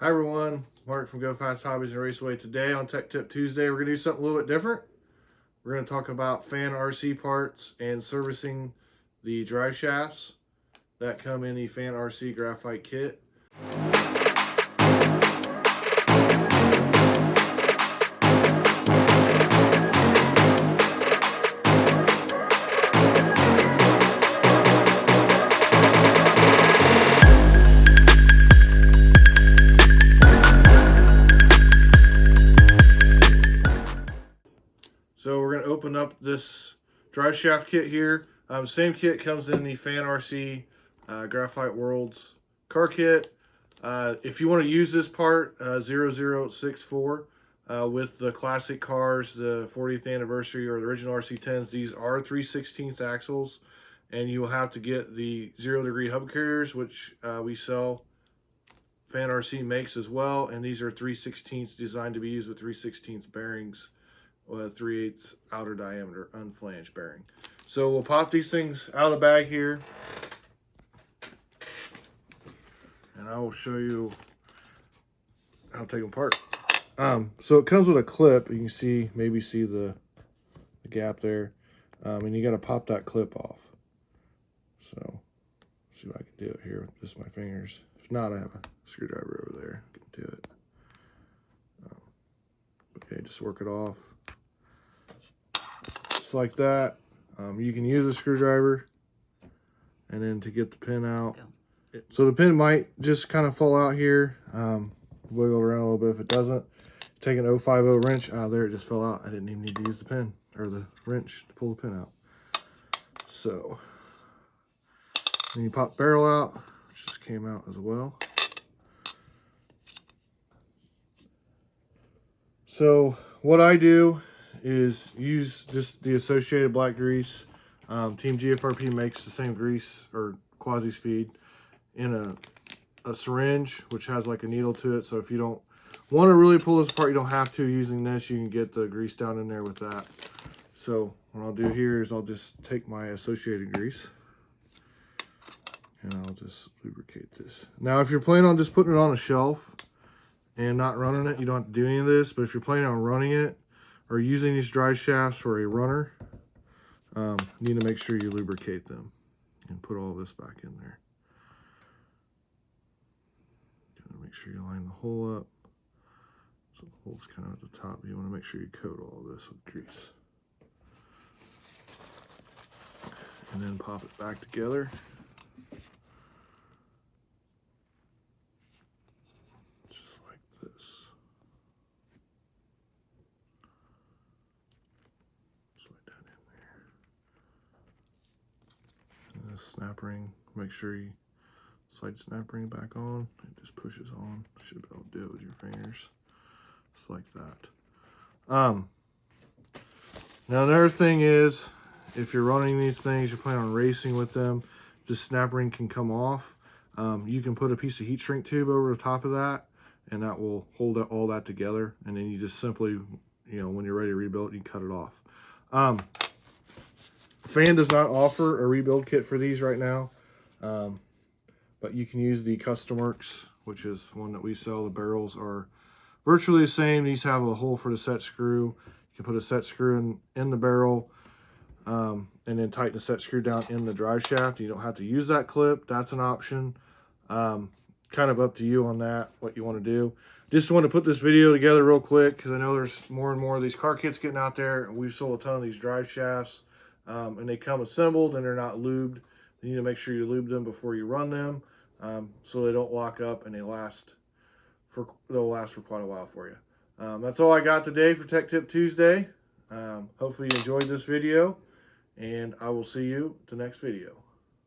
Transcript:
Hi everyone, Mark from Go Fast Hobbies and Raceway. Today on Tech Tip Tuesday, we're going to do something a little bit different. We're going to talk about Fan RC parts and servicing the drive shafts that come in the Fan RC graphite kit. So we're going to open up this drive shaft kit here. Same kit comes in the Fan RC Graphite Worlds car kit. If you want to use this part 0064 with the classic cars, the 40th anniversary or the original RC10s, these are 3/16 axles, and you will have to get the 0-degree hub carriers, which we sell. Fan RC makes as well, and these are 3/16 designed to be used with 3/16 bearings. 3/8 outer diameter unflanged bearing. So we'll pop these things out of the bag here, and I will show you how to take them apart. So it comes with a clip. You can see, maybe see the gap there, and you got to pop that clip off. So let's see if I can do it here with just my fingers. If not, I have a screwdriver over there. I can do it. Okay, just work it off. Just like that. You can use a screwdriver, and then to get the pin out. So the pin might just kind of fall out here. Wiggle around a little bit. If it doesn't, take an 050 wrench. There, it just fell out. I didn't even need to use the pin or the wrench to pull the pin out. So then you pop the barrel out, which just came out as well. So what I do is use just the associated black grease. Team GFRP makes the same grease or quasi speed in a syringe, which has like a needle to it. So if you don't want to really pull this apart, you don't have to. Using this, you can get the grease down in there with that. So what I'll do here is I'll just take my associated grease and I'll just lubricate this. Now, if you're planning on just putting it on a shelf and not running it, you don't have to do any of this. But if you're planning on running it or using these drive shafts for a runner, you need to make sure you lubricate them and put all this back in there. Gonna make sure you line the hole up. So the hole's kind of at the top. You want to make sure you coat all this with grease. And then pop it back together. Snap ring, make sure you slide snap ring back on. It just pushes on. Should be able to do it with your fingers, just like that. Now another thing is, if you're running these things, you're planning on racing with them, this snap ring can come off. You can put a piece of heat shrink tube over the top of that, and that will hold all that together. And then you just simply, when you're ready to rebuild, you cut it off. Fan does not offer a rebuild kit for these right now, but you can use the Custom Works, which is one that we sell. The barrels are virtually the same. These have a hole for the set screw. You can put a set screw in the barrel, and then tighten the set screw down in the drive shaft. You don't have to use that clip. That's an option. Kind of up to you on that, what you want to do. Just want to put this video together real quick because I know there's more and more of these car kits getting out there, and we've sold a ton of these drive shafts. And they come assembled and they're not lubed. You need to make sure you lube them before you run them, so they don't lock up and they'll last for quite a while for you. That's all I got today for Tech Tip Tuesday. Hopefully you enjoyed this video, and I will see you the next video.